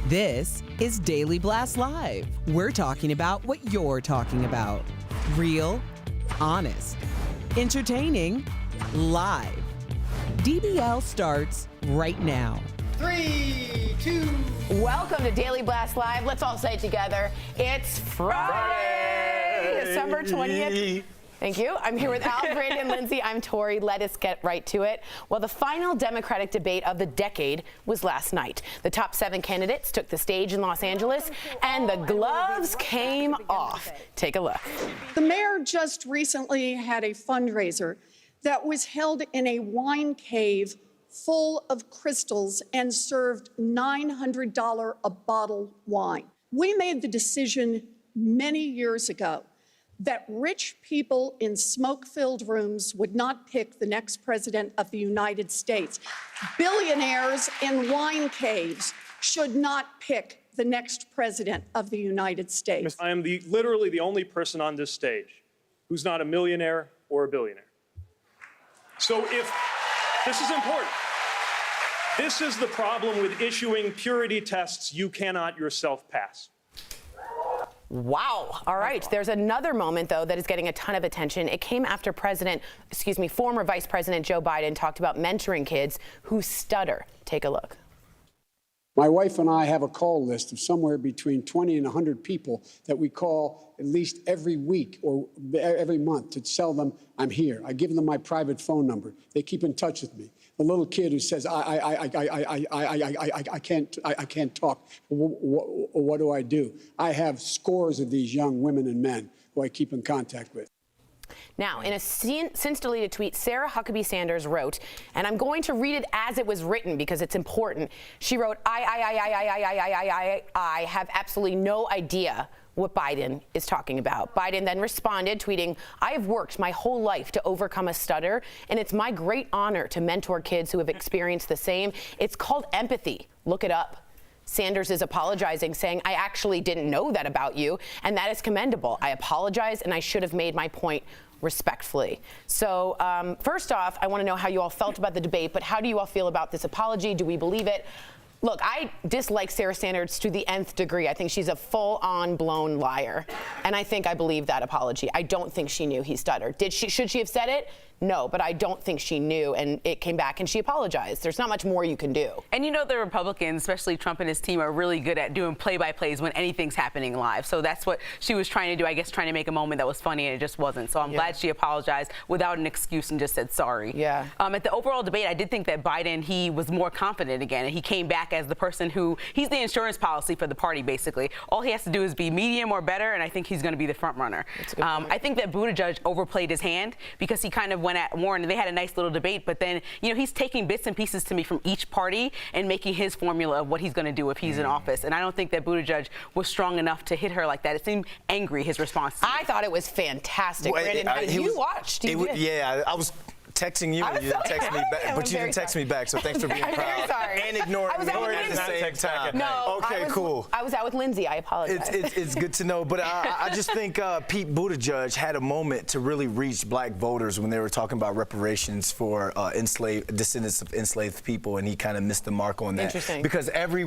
This is Daily Blast Live. We're talking about what you're talking about. Real, honest, entertaining, live. DBL starts right now. 3, 2. Welcome to Daily Blast Live. Let's all say it together. It's Friday, December 20th. Thank you. I'm here with Al, Brandon, Lindsay. I'm Tori. Let us get right to it. Well, the final Democratic debate of the decade was last night. The top 7 candidates took the stage in Los Angeles, and the gloves came off. Take a look. The mayor just recently had a fundraiser that was held in a wine cave full of crystals and served $900 a bottle wine. We made the decision many years ago that rich people in smoke-filled rooms would not pick the next president of the United States. Billionaires in wine caves should not pick the next president of the United States. I am literally the only person on this stage who's not a millionaire or a billionaire. So if this is important, this is the problem with issuing purity tests you cannot yourself pass. Wow. All right. There's another moment, though, that is getting a ton of attention. It came after former Vice President Joe Biden talked about mentoring kids who stutter. Take a look. My wife and I have a call list of somewhere between 20 and 100 people that we call at least every week or every month to tell them I'm here. I give them my private phone number. They keep in touch with me. The little kid who says, I can't talk. What do I do? I have scores of these young women and men who I keep in contact with. Now, in a since deleted tweet, Sarah Huckabee Sanders wrote, and I'm going to read it as it was written because it's important. She wrote, I have absolutely no idea what Biden is talking about. Biden then responded, tweeting, I have worked my whole life to overcome a stutter, and it's my great honor to mentor kids who have experienced the same. It's called empathy. Look it up. Sanders is apologizing, saying, I actually didn't know that about you, and that is commendable. I apologize, and I should have made my point respectfully. So first off, I want to know how you all felt about the debate, but how do you all feel about this apology? Do we believe it? Look, I dislike Sarah Sanders to the nth degree. I think she's a full-on blown liar, and I think I believe that apology. I don't think she knew he stuttered. Should she have said it? No, but I don't think she knew, and it came back, and she apologized. There's not much more you can do. And you know the Republicans, especially Trump and his team, are really good at doing play-by-plays when anything's happening live. So that's what she was trying to do, I guess, trying to make a moment that was funny, and it just wasn't. So I'm glad she apologized without an excuse and just said sorry. Yeah. At the overall debate, I did think that Biden, he was more confident again, and he came back as the person who, he's the insurance policy for the party, basically. All he has to do is be medium or better, and I think he's going to be the front runner. I think that Buttigieg overplayed his hand because he kind of went at Warren, and they had a nice little debate, but then, you know, he's taking bits and pieces to me from each party and making his formula of what he's going to do if he's in office. And I don't think that Buttigieg was strong enough to hit her like that. It seemed angry, his response to I thought it was fantastic. Well, Brandon, you watched. Yeah, I was texting you, and you didn't text me back, but you didn't text me back, so thanks for being proud. Sorry. And ignoring me at the same time. No, okay, cool. I was out with Lindsay. I apologize. It's good to know, but I just think Pete Buttigieg had a moment to really reach black voters when they were talking about reparations for descendants of enslaved people, and he kind of missed the mark on that. Interesting. Because every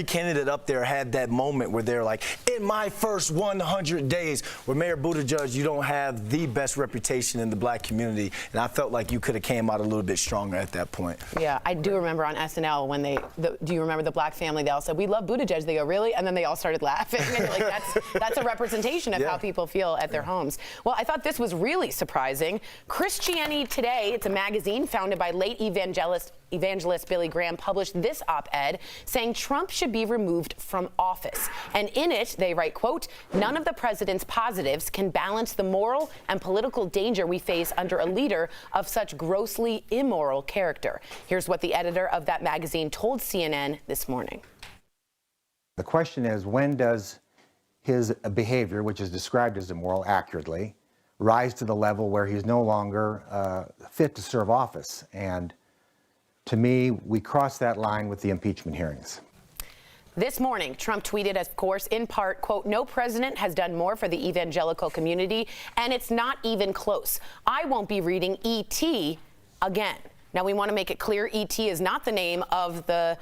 candidate up there had that moment where they're like, in my first 100 days, where Mayor Buttigieg, you don't have the best reputation in the black community, and I felt like you could have came out a little bit stronger at that point. Yeah, I do remember on SNL when do you remember the black family? They all said, we love Buttigieg. They go, really? And then they all started laughing. And like, that's a representation of how people feel at their homes. Well, I thought this was really surprising. Christianity Today, it's a magazine founded by late evangelist Billy Graham, published this op-ed saying Trump should be removed from office. And in it, they write, quote, none of the president's positives can balance the moral and political danger we face under a leader of such grossly immoral character. Here's what the editor of that magazine told CNN this morning. The question is, when does his behavior, which is described as immoral accurately, rise to the level where he's no longer fit to serve office? And to me, we crossed that line with the impeachment hearings. This morning, Trump tweeted, of course, in part, quote, no president has done more for the evangelical community, and it's not even close. I won't be reading E.T. again. Now, we want to make it clear, ET is not the name of the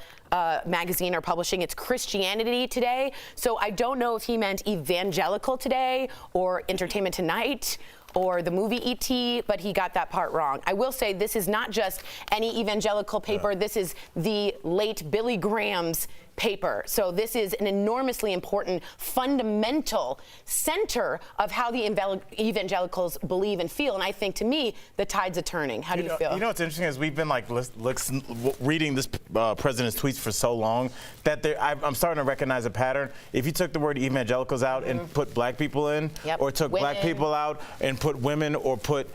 magazine or publishing. It's Christianity Today. So I don't know if he meant Evangelical Today or Entertainment Tonight or the movie E.T., but he got that part wrong. I will say this is not just any evangelical paper. This is the late Billy Graham's paper. So this is an enormously important, fundamental center of how the evangelicals believe and feel. And I think, to me, the tide's a turning. How do you feel? You know what's interesting is we've been reading this president's tweets for so long that I'm starting to recognize a pattern. If you took the word evangelicals out and put black people in, or took black people out and put women or put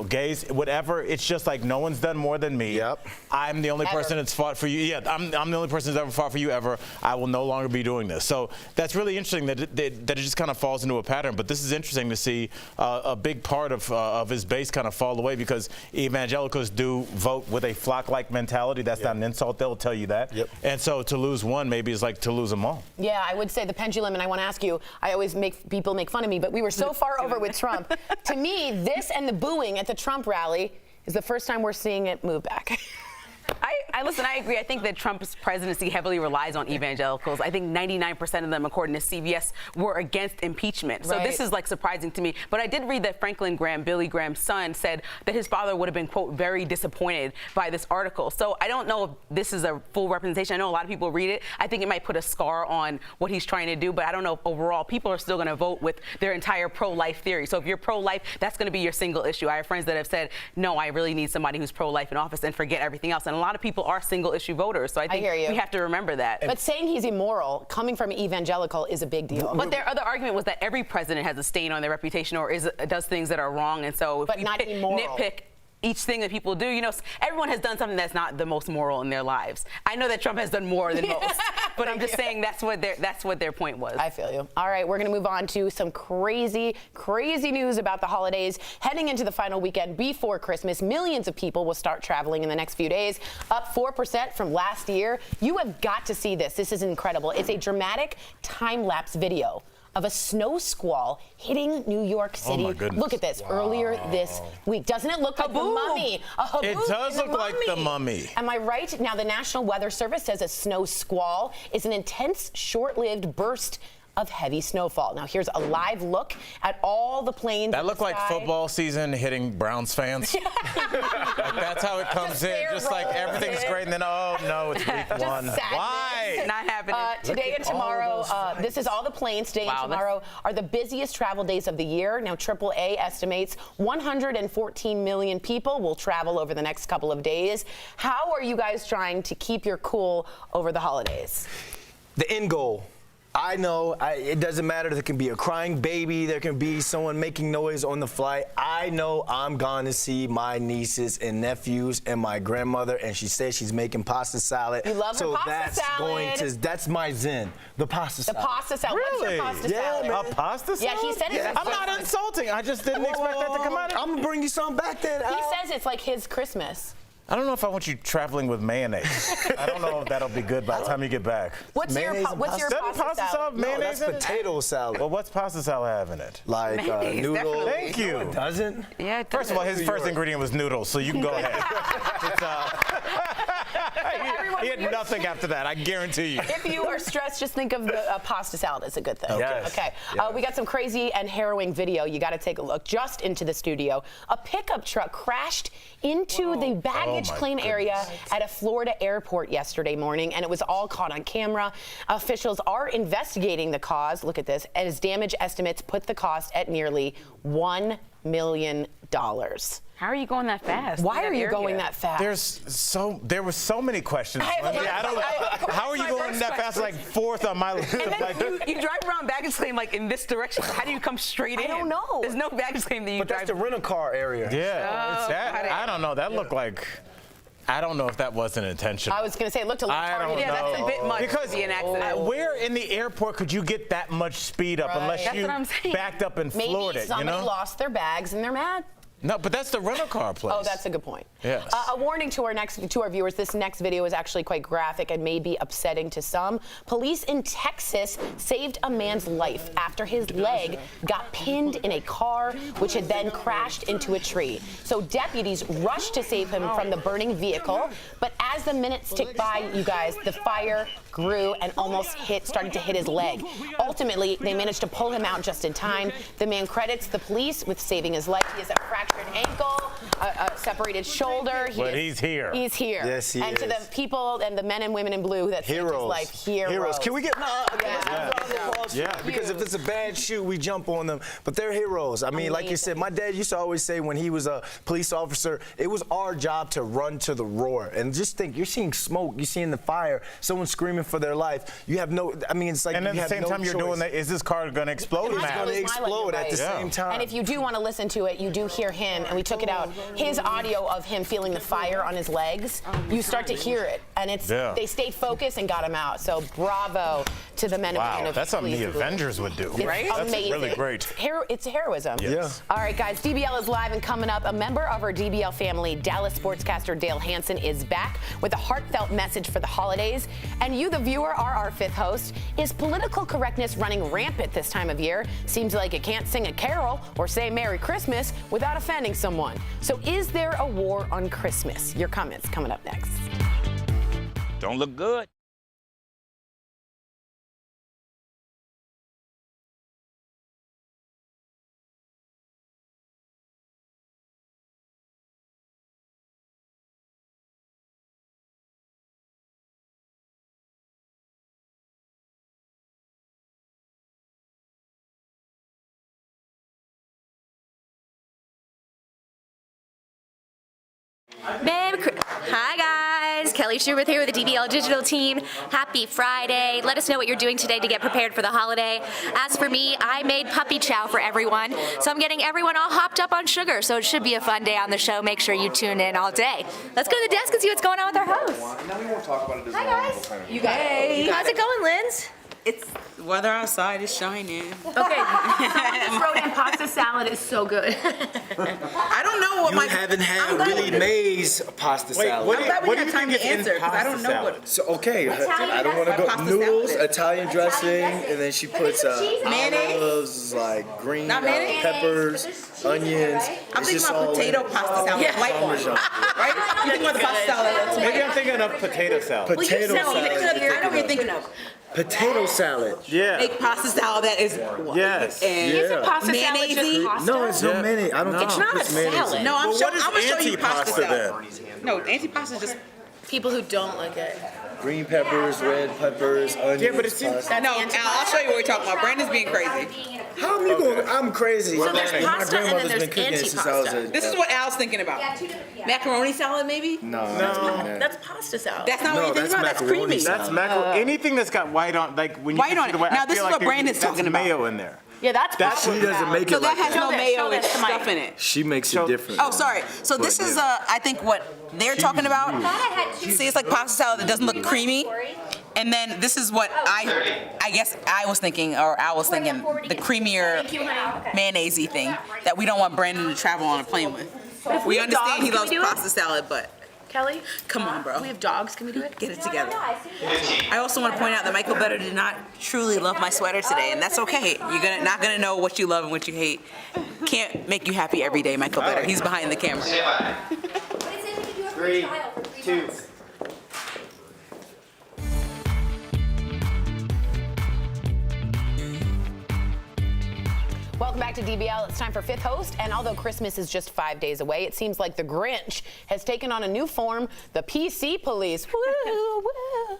gays, whatever, it's just like no one's done more than me. I'm the only person that's fought for you. Yeah, I'm the only person that's ever fought for you ever. I will no longer be doing this. So that's really interesting that it just kind of falls into a pattern. But this is interesting to see a big part of his base kind of fall away, because evangelicals do vote with a flock-like mentality. That's not an insult. They'll tell you that. And so to lose one maybe is like to lose them all. Yeah, I would say the pendulum, and I want to ask you, I always make people make fun of me, but we were so far over with Trump. To me, this and the booing at the Trump rally is the first time we're seeing it move back. Listen, I agree. I think that Trump's presidency heavily relies on evangelicals. I think 99% of them, according to CBS, were against impeachment. So this is like surprising to me. But I did read that Franklin Graham, Billy Graham's son, said that his father would have been, quote, very disappointed by this article. So I don't know if this is a full representation. I know a lot of people read it. I think it might put a scar on what he's trying to do. But I don't know if overall people are still going to vote with their entire pro-life theory. So if you're pro-life, that's going to be your single issue. I have friends that have said, no, I really need somebody who's pro-life in office, and forget everything else. And a lot of people are single issue voters, so I think we have to remember that. But saying he's immoral coming from an evangelical is a big deal. But their other argument was that every president has a stain on their reputation or does things that are wrong, and so if you nitpick each thing that people do, you know, everyone has done something that's not the most moral in their lives. I know that Trump has done more than most, but I'm just saying that's what their point was. I feel you. All right, we're going to move on to some crazy news about the holidays. Heading into the final weekend before Christmas, millions of people will start traveling in the next few days, up 4% from last year. You have got to see this. This is incredible. It's a dramatic time-lapse video of a snow squall hitting New York City. Oh my goodness. Look at this. Earlier this week. Doesn't it look like the Mummy? It does look like the Mummy. Am I right? Now, the National Weather Service says a snow squall is an intense, short-lived burst of heavy snowfall. Now, here's a live look at all the planes. That looked like football season hitting Browns fans. Like, that's how it comes in. Just like everything's great, and then, oh, no, it's week one. Why? Not happening. Today and tomorrow, this is all the planes. Today and tomorrow are the busiest travel days of the year. Now, AAA estimates 114 million people will travel over the next couple of days. How are you guys trying to keep your cool over the holidays? The end goal. I know it doesn't matter. There can be a crying baby. There can be someone making noise on the flight. I know I'm going to see my nieces and nephews and my grandmother, and she says she's making pasta salad. You love her pasta salad. That's my zen. The pasta salad. The pasta salad. Really? What's your pasta salad? Man. A pasta salad? Yeah, he said it's I'm not insulting. I just didn't expect that to come out. I'm going to bring you something back then. He says it's like his Christmas. I don't know if I want you traveling with mayonnaise. I don't know if that'll be good by the time you get back. What's your pasta salad? Mayonnaise? No, that's potato salad. Well, what's pasta salad have in it? Like noodles. Thank you. No, it doesn't. Yeah, First of all, his first ingredient was noodles, so you can go ahead. He had nothing after that, I guarantee you. If you are stressed, just think of the pasta salad as a good thing. Yes. Okay. Yes. We got some crazy and harrowing video. You got to take a look. Just into the studio, a pickup truck crashed into the baggage claim area at a Florida airport yesterday morning, and it was all caught on camera. Officials are investigating the cause. Look at this. As damage estimates put the cost at nearly $1 million. How are you going that fast? Why are you going that fast? There were so many questions. How are you going that fast? Like fourth on my list. And then you drive around baggage claim like in this direction. How do you come straight in? I don't know. There's no baggage claim that you drive. But that's the rental car area. Yeah, it's that. I don't know. That looked like. I don't know if that wasn't intentional. I was going to say it looked a little targeted. Yeah, that's a bit much because to be an accident. Where in the airport could you get that much speed up unless you backed up and floored it? Maybe somebody lost their bags and they're mad. No, but that's the rental car place. Oh, that's a good point. Yes. A warning to our viewers, this next video is actually quite graphic and may be upsetting to some. Police in Texas saved a man's life after his leg got pinned in a car, which had then crashed into a tree. So deputies rushed to save him from the burning vehicle, but as the minutes ticked by, you guys, the fire grew and almost started to hit his leg. Ultimately, they managed to pull him out just in time. The man credits the police with saving his life. He has a fractured ankle, a separated shoulder. But he's here. He's here. Yes, he and is. to the people and the men and women in blue that saved his life, heroes. Can we get Yeah. Because if it's a bad shoot, we jump on them. But they're heroes. I mean, like you said, my dad used to always say when he was a police officer, it was our job to run to the roar. And just think, you're seeing smoke, you're seeing the fire, someone screaming for their life. You have no, I mean, it's like and at you the have same no time you're choice. doing that, is this car going to explode? It's going to explode at the same time. And if you do want to listen to it, you do hear him, and we took it out, his audio of him feeling the fire on his legs. You start to hear it, and they stayed focused and got him out. So bravo to the men and women of that's something police. the Avengers would do. Right? That's amazing. really great. It's heroism. Yes. All right, guys, DBL is live, and coming up, a member of our DBL family, Dallas sportscaster Dale Hansen, is back with a heartfelt message for the holidays. And you, the viewer, are our fifth host. Is political correctness running rampant this time of year? Seems like it can't sing a carol or say Merry Christmas without offending someone. So is there a war on Christmas? Your comments coming up next. Don't look good. Hi guys, Kelly Schubert here with the DBL Digital team. Happy Friday. Let us know what you're doing today to get prepared for the holiday. As for me, I made puppy chow for everyone, so I'm getting everyone all hopped up on sugar, so it should be a fun day on the show. Make sure you tune in all day. Let's go to the desk and see what's going on with our host. Hi guys. You got it. How's it going, Linz? It's weather outside is shining. Okay, someone wrote in pasta salad is so good. I don't know what You haven't had Willie Mays pasta salad. I'm glad we have time to answer because I don't know what. So I don't want to go Pasta noodles, salad. Italian dressing, and then she puts Mayonnaise? olives, like green Not mayonnaise? peppers, onions. I'm It's thinking just about all potato pasta salad, Yeah. white one, right? You think about the pasta salad? Maybe I'm thinking of potato salad. Potato I know what you're thinking of. Potato salad. Yeah. Make pasta salad that is Yes. and Yeah. Pasta salad just mayonnaise. pasta? No, it's no mayonnaise. I don't think It's she not a puts mayonnaise in. salad. No, I'm Well, what is gonna show you pasta anti-pasta salad. No, antipasta is just People who don't like it. Green peppers, red peppers, onions. Yeah, but it seems- pasta. no. I'll show you what we're talking about. Brandon's being crazy. How am I going? I'm crazy. So there's My pasta and then grandmother's there's been cooking it since I was a. This is what Al's thinking about. Macaroni salad, maybe? No. That's pasta salad. That's not No, what you're thinking that's about. That's macaroni creamy. salad. That's macaroni. Anything that's got white on, like when you White on see the it. white, Now, I this feel is like what Brandon's that's talking about. mayo in there. Yeah, that's pasta She doesn't make So it that like has that. no Show mayo this and to Mike. stuff in it. She makes it different. Oh, sorry. So this But is, yeah. I think what they're talking about. See, it's like pasta salad that doesn't look creamy. And then this is what I guess I was thinking, or Al was thinking, the creamier mayonnaise-y thing that we don't want Brandon to travel on a plane with. We understand he loves pasta salad, but Kelly, come on, bro. we have dogs. Can we do it? Get it together. I also want to point out that Michael Better did not truly love my sweater today, and that's okay. You're not gonna know what you love and what you hate. Can't make you happy every day, Michael Better. He's behind the camera. 3, 2. Welcome back to DBL. It's time for fifth host, and although Christmas is just 5 days away, it seems like the Grinch has taken on a new form, the PC police. Woo, woo.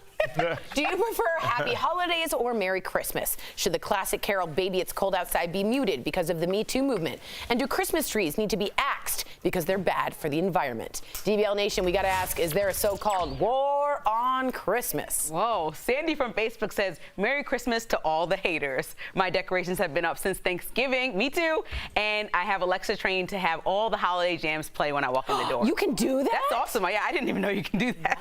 Do you prefer Happy Holidays or Merry Christmas? Should the classic carol Baby It's Cold Outside be muted because of the Me Too movement? And do Christmas trees need to be axed because they're bad for the environment? DBL Nation, we got to ask, is there a so-called war on Christmas? Whoa, Sandy from Facebook says, Merry Christmas to all the haters. My decorations have been up since Thanksgiving, me too, and I have Alexa trained to have all the holiday jams play when I walk in the door. You can do that? That's awesome. Yeah, I didn't even know you can do that.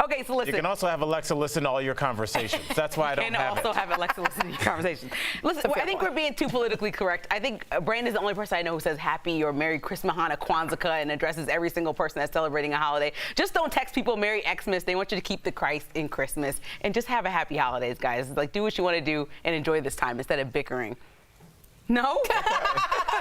Okay, so listen. You can also have Alexa listen to all your conversations. That's why I don't have it. And also have Alexa listen to your conversations. Listen, I think we're being too politically correct. I think Brandon's the only person I know who says Happy or Merry Christmas, Hanukkah, Kwanzaa, and addresses every single person that's celebrating a holiday. Just don't text people Merry Xmas. They want you to keep the Christ in Christmas and just have a happy holidays, guys. Like, do what you want to do and enjoy this time instead of bickering. No?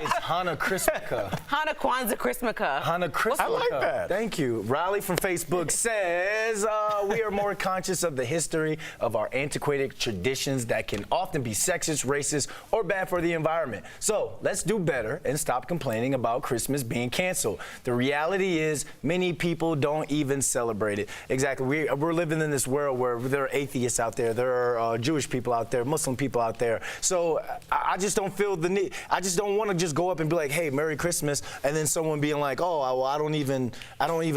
It's Hana Christmaka. Hana Kwanzaa Christmaka. Hana Christmaka. I like that. Thank you. Riley from Facebook says, we are more conscious of the history of our antiquated traditions that can often be sexist, racist, or bad for the environment. So let's do better and stop complaining about Christmas being canceled. The reality is many people don't even celebrate it. Exactly. We're living in this world where there are atheists out there, there are Jewish people out there, Muslim people out there. So I just don't feel the need. I just don't want to just go up and be like, hey, Merry Christmas, and then someone being like, oh, well, I don't even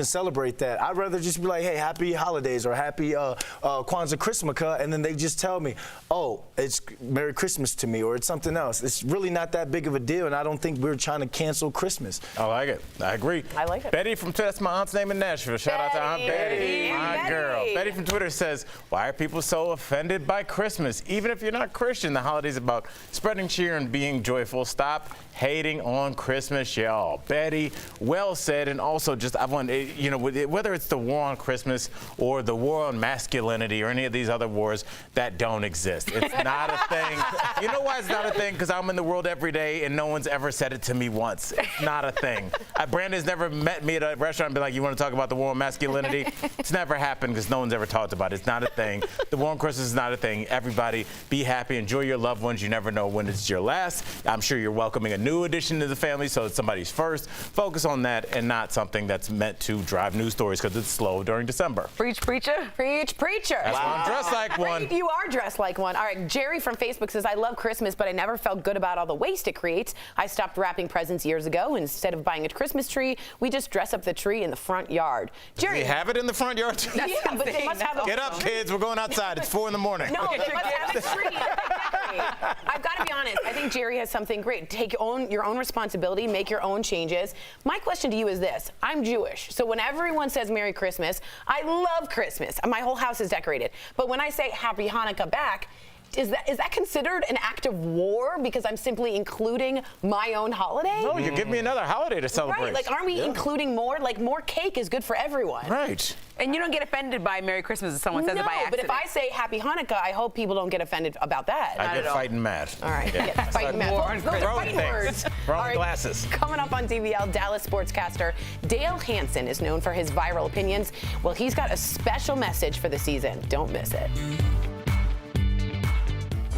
celebrate that. I'd rather just be like, hey, happy holidays or happy Kwanzaa Christmaka, and then they just tell me, oh, it's Merry Christmas to me, or it's something else. It's really not that big of a deal, and I don't think we're trying to cancel Christmas. I like it. I agree. I like it. Betty from Twitter, that's my aunt's name in Nashville. Shout out to Aunt Betty. My girl. Betty from Twitter says, why are people so offended by Christmas? Even if you're not Christian, the holiday's about spreading cheer and being joyful. Stop hating on Christmas, y'all. Betty, well said. And also, just I want, you know, whether it's the war on Christmas or the war on masculinity or any of these other wars that don't exist. It's not a thing. You know why it's not a thing? Because I'm in the world every day and no one's ever said it to me once. It's not a thing. Brandon's never met me at a restaurant and been like, you want to talk about the war on masculinity? It's never happened because no one's ever talked about it. It's not a thing. The war on Christmas is not a thing. Everybody be happy. Enjoy your loved ones. You never know when it's your last. I'm sure you're welcoming a new addition to the family, so it's somebody's first. Focus on that and not something that's meant to drive news stories because it's slow during December. Preach, preacher. Preach, preacher. That's why I'm dressed like one. You are dressed like one. All right, Jerry from Facebook says, I love Christmas, but I never felt good about all the waste it creates. I stopped wrapping presents years ago. Instead of buying a Christmas tree, we just dress up the tree in the front yard. Jerry, they have it in the front yard? Yeah, but they must have Get up, kids. We're going outside. It's 4 in the morning. No, they must have a tree. Exactly. I've got to be honest. I think Jerry has something great. Take your own responsibility, make your own changes. My question to you is this. I'm Jewish, so when everyone says Merry Christmas, I love Christmas. My whole house is decorated. But when I say Happy Hanukkah back, is that considered an act of war because I'm simply including my own holiday? No, you give me another holiday to celebrate. Right, like aren't we including more? Like more cake is good for everyone. Right. And you don't get offended by Merry Christmas if someone says it by accident. But if I say Happy Hanukkah, I hope people don't get offended about that. I get fighting mad. All right, get fighting mad. Those are fighting words. Wrong glasses. Coming up on DBL, Dallas sportscaster Dale Hansen is known for his viral opinions. Well, he's got a special message for the season. Don't miss it.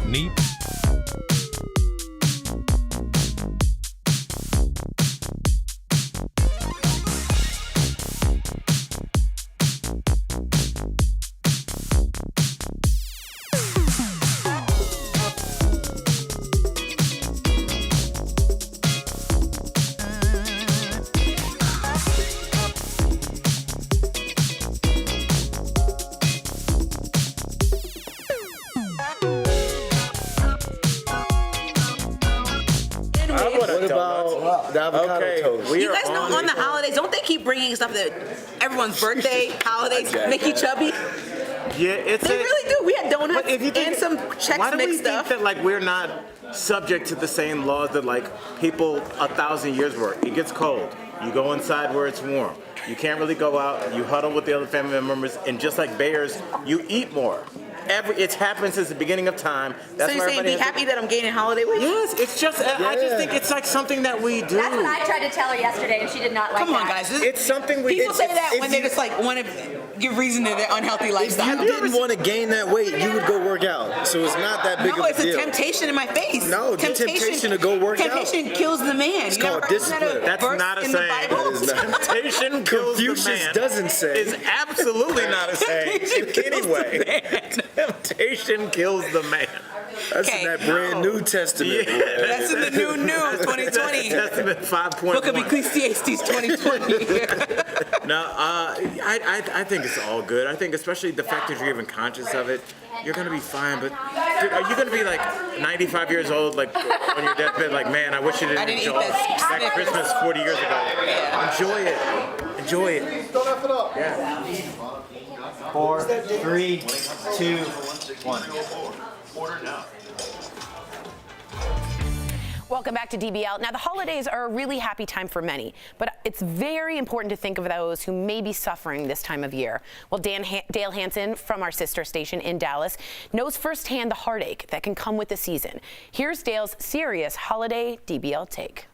Neat. You guys know on the holidays, don't they keep bringing stuff that everyone's birthday, holidays make you chubby? Yeah, they really do. We had donuts and some Chex why do Mix we stuff. think that like we're not subject to the same laws that like people 1,000 years were? It gets cold. You go inside where it's warm. You can't really go out. You huddle with the other family members, and just like bears, you eat more. It's happened since the beginning of time. That's so you're saying be happy that I'm gaining holiday weight? Yes, it's just, I just think it's like something that we do. That's what I tried to tell her yesterday, and she did not like that. Come on, guys. It's something we People say that when they just like want to give reason to their unhealthy lifestyle. If you didn't want to gain that weight, you would go work out. So it's not that big of a deal. No, it's a temptation in my face. No, temptation to go work out. Temptation kills the man. It's called discipline. That's not a saying. Temptation kills the man. Confucius doesn't say. It's absolutely not a saying in any way. Temptation kills the man. That's in that brand New Testament. Yeah, that's in the new 2020. Testament 5.1. Book of Ecclesiastes 2020. No, I think it's all good. I think especially the fact that you're even conscious of it, you're gonna be fine. But dude, are you gonna be like 95 years old, like on your deathbed, like, man, I wish you didn't enjoy that Christmas 40 years ago. Yeah. Enjoy it. Enjoy it. Don't F it up. Yeah. 4, 3, 2, 1. Welcome back to DBL. Now, the holidays are a really happy time for many, but it's very important to think of those who may be suffering this time of year. Well, Dale Hansen from our sister station in Dallas knows firsthand the heartache that can come with the season. Here's Dale's serious holiday DBL take.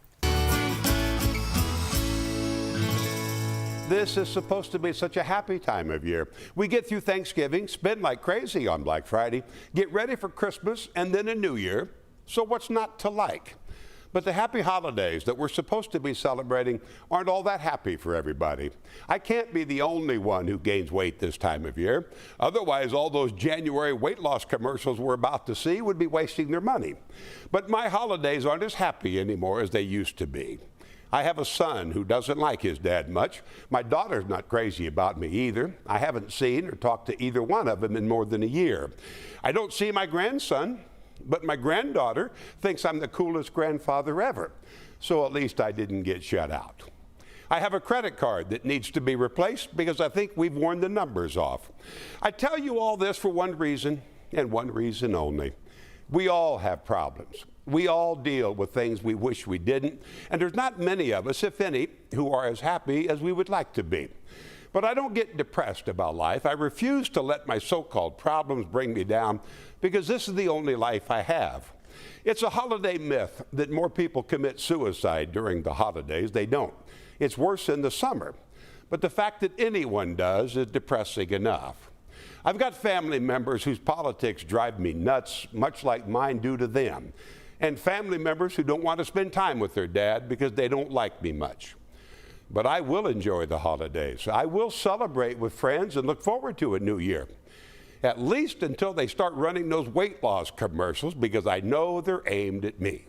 This is supposed to be such a happy time of year. We get through Thanksgiving, spend like crazy on Black Friday, get ready for Christmas and then a New Year. So what's not to like? But the happy holidays that we're supposed to be celebrating aren't all that happy for everybody. I can't be the only one who gains weight this time of year. Otherwise, all those January weight loss commercials we're about to see would be wasting their money. But my holidays aren't as happy anymore as they used to be. I have a son who doesn't like his dad much. My daughter's not crazy about me either. I haven't seen or talked to either one of them in more than a year. I don't see my grandson, but my granddaughter thinks I'm the coolest grandfather ever. So at least I didn't get shut out. I have a credit card that needs to be replaced because I think we've worn the numbers off. I tell you all this for one reason and one reason only. We all have problems. We all deal with things we wish we didn't, and there's not many of us, if any, who are as happy as we would like to be. But I don't get depressed about life. I refuse to let my so-called problems bring me down because this is the only life I have. It's a holiday myth that more people commit suicide during the holidays. They don't. It's worse in the summer. But the fact that anyone does is depressing enough. I've got family members whose politics drive me nuts, much like mine do to them, and family members who don't want to spend time with their dad because they don't like me much. But I will enjoy the holidays. I will celebrate with friends and look forward to a new year, at least until they start running those weight loss commercials, because I know they're aimed at me.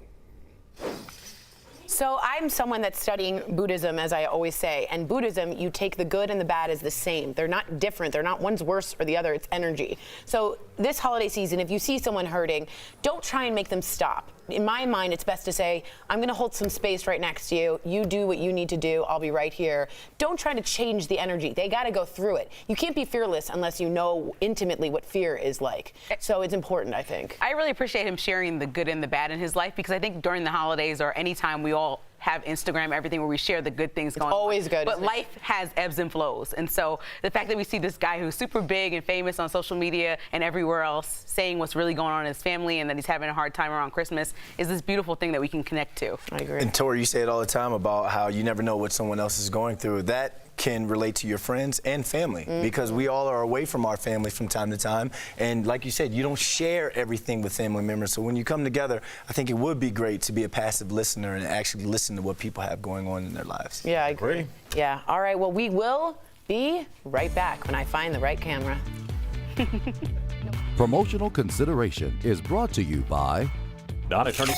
So I'm someone that's studying Buddhism, as I always say, and Buddhism, you take the good and the bad as the same. They're not different. They're not one's worse or the other. It's energy. So this holiday season, if you see someone hurting, don't try and make them stop. In my mind, it's best to say, I'm going to hold some space right next to you. You do what you need to do. I'll be right here. Don't try to change the energy. They got to go through it. You can't be fearless unless you know intimately what fear is like. So it's important, I think. I really appreciate him sharing the good and the bad in his life, because I think during the holidays or anytime we all have Instagram, everything where we share the good things going on. It's always good. But life has ebbs and flows. And so the fact that we see this guy who's super big and famous on social media and everywhere else saying what's really going on in his family and that he's having a hard time around Christmas is this beautiful thing that we can connect to. I agree. And Tori, you say it all the time about how you never know what someone else is going through. That can relate to your friends and family, because we all are away from our families from time to time. And like you said, you don't share everything with family members. So when you come together, I think it would be great to be a passive listener and actually listen to what people have going on in their lives. Yeah, I agree. Yeah. All right. Well, we will be right back when I find the right camera. Promotional consideration is brought to you by Non-attorney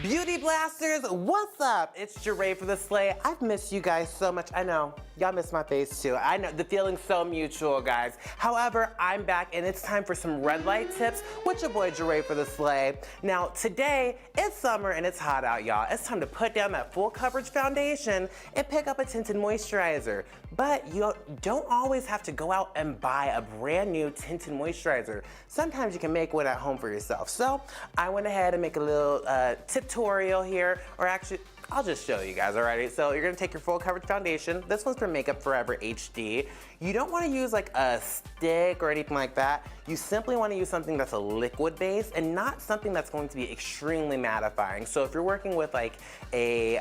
Beauty Blasters, what's up? It's Jeray for the Slay. I've missed you guys so much. I know, y'all miss my face too. I know, the feeling's so mutual, guys. However, I'm back and it's time for some red light tips with your boy Jeray for the Slay. Now, today, it's summer and it's hot out, y'all. It's time to put down that full coverage foundation and pick up a tinted moisturizer. But you don't always have to go out and buy a brand new tinted moisturizer. Sometimes you can make one at home for yourself. So I went ahead and make a little tutorial here, or actually, I'll just show you guys, alrighty? So you're gonna take your full coverage foundation. This one's from Makeup Forever HD. You don't wanna use like a stick or anything like that. You simply wanna use something that's a liquid base and not something that's going to be extremely mattifying. So if you're working with like a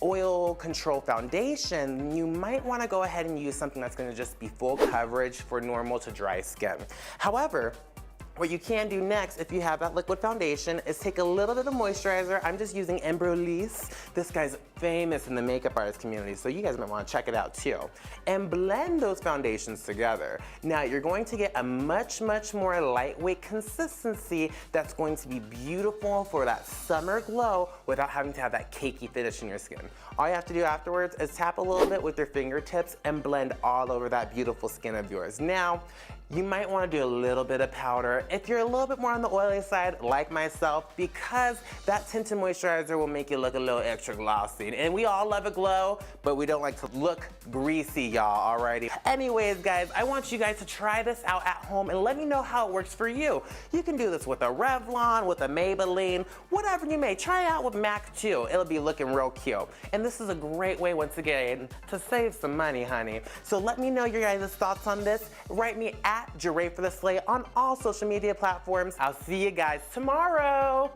oil control foundation, you might want to go ahead and use something that's going to just be full coverage for normal to dry skin. However, what you can do next, if you have that liquid foundation, is take a little bit of moisturizer. I'm just using Embryolisse. This guy's famous in the makeup artist community, so you guys might want to check it out too. And blend those foundations together. Now, you're going to get a much, much more lightweight consistency that's going to be beautiful for that summer glow without having to have that cakey finish in your skin. All you have to do afterwards is tap a little bit with your fingertips and blend all over that beautiful skin of yours. Now, you might want to do a little bit of powder if you're a little bit more on the oily side, like myself, because that tinted moisturizer will make you look a little extra glossy. amazing. And we all love a glow, but we don't like to look greasy, y'all, alrighty? Anyways, guys, I want you guys to try this out at home and let me know how it works for you. You can do this with a Revlon, with a Maybelline, whatever you may. Try it out with MAC too. It'll be looking real cute. And this is a great way, once again, to save some money, honey. So let me know your guys' thoughts on this. Write me at Jeray for the Slay on all social media platforms. I'll see you guys tomorrow.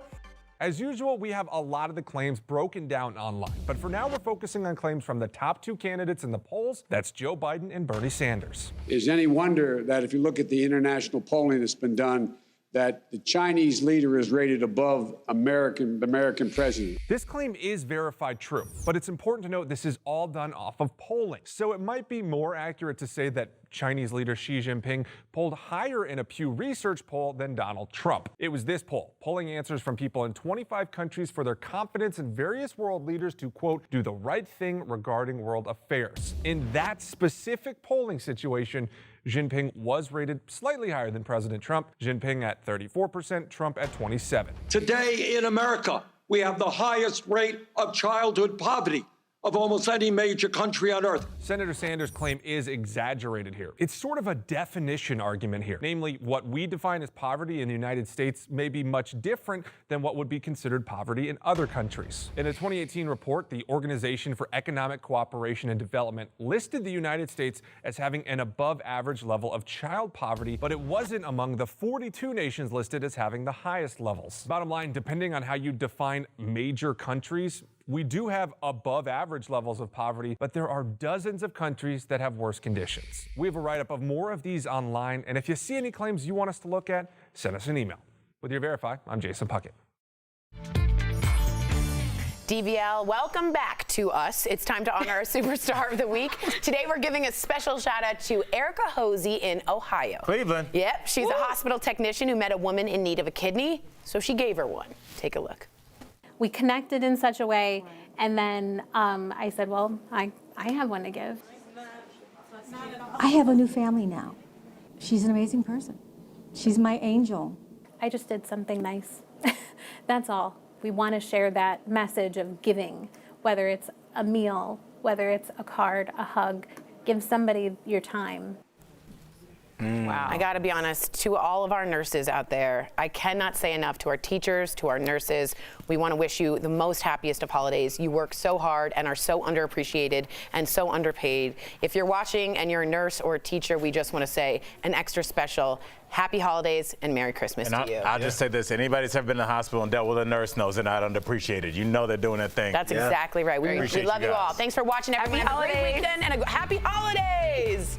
As usual, we have a lot of the claims broken down online, but for now we're focusing on claims from the top two candidates in the polls. That's Joe Biden and Bernie Sanders. Is any wonder that if you look at the international polling that's been done, that the Chinese leader is rated above the American president? This claim is verified true, but it's important to note this is all done off of polling. So it might be more accurate to say that Chinese leader Xi Jinping polled higher in a Pew Research poll than Donald Trump. It was this poll, polling answers from people in 25 countries for their confidence in various world leaders to, quote, do the right thing regarding world affairs. In that specific polling situation, Jinping was rated slightly higher than President Trump. Jinping at 34%, Trump at 27%. Today in America, we have the highest rate of childhood poverty of almost any major country on earth. Senator Sanders' claim is exaggerated here. It's sort of a definition argument here. Namely, what we define as poverty in the United States may be much different than what would be considered poverty in other countries. In a 2018 report, the Organization for Economic Cooperation and Development listed the United States as having an above average level of child poverty, but it wasn't among the 42 nations listed as having the highest levels. Bottom line, depending on how you define major countries, we do have above average levels of poverty, but there are dozens of countries that have worse conditions. We have a write-up of more of these online, and if you see any claims you want us to look at, send us an email. With your Verify, I'm Jason Puckett. DBL, welcome back to us. It's time to honor our superstar of the week. Today we're giving a special shout out to Erica Hosey in Ohio. Cleveland. Yep, she's a hospital technician who met a woman in need of a kidney, so she gave her one. Take a look. We connected in such a way, and then I said, well, I have one to give. I have a new family now. She's an amazing person. She's my angel. I just did something nice. That's all. We want to share that message of giving, whether it's a meal, whether it's a card, a hug. Give somebody your time. Wow. I got to be honest, to all of our nurses out there, I cannot say enough to our teachers, to our nurses. We want to wish you the most happiest of holidays. You work so hard and are so underappreciated and so underpaid. If you're watching and you're a nurse or a teacher, we just want to say an extra special happy holidays and Merry Christmas to you. I'll just say this. Anybody that's ever been in the hospital and dealt with a nurse knows they're not underappreciated. You know they're doing their thing. That's exactly right. We love you all. Thanks for watching, everyone. Have a great weekend and a happy holidays.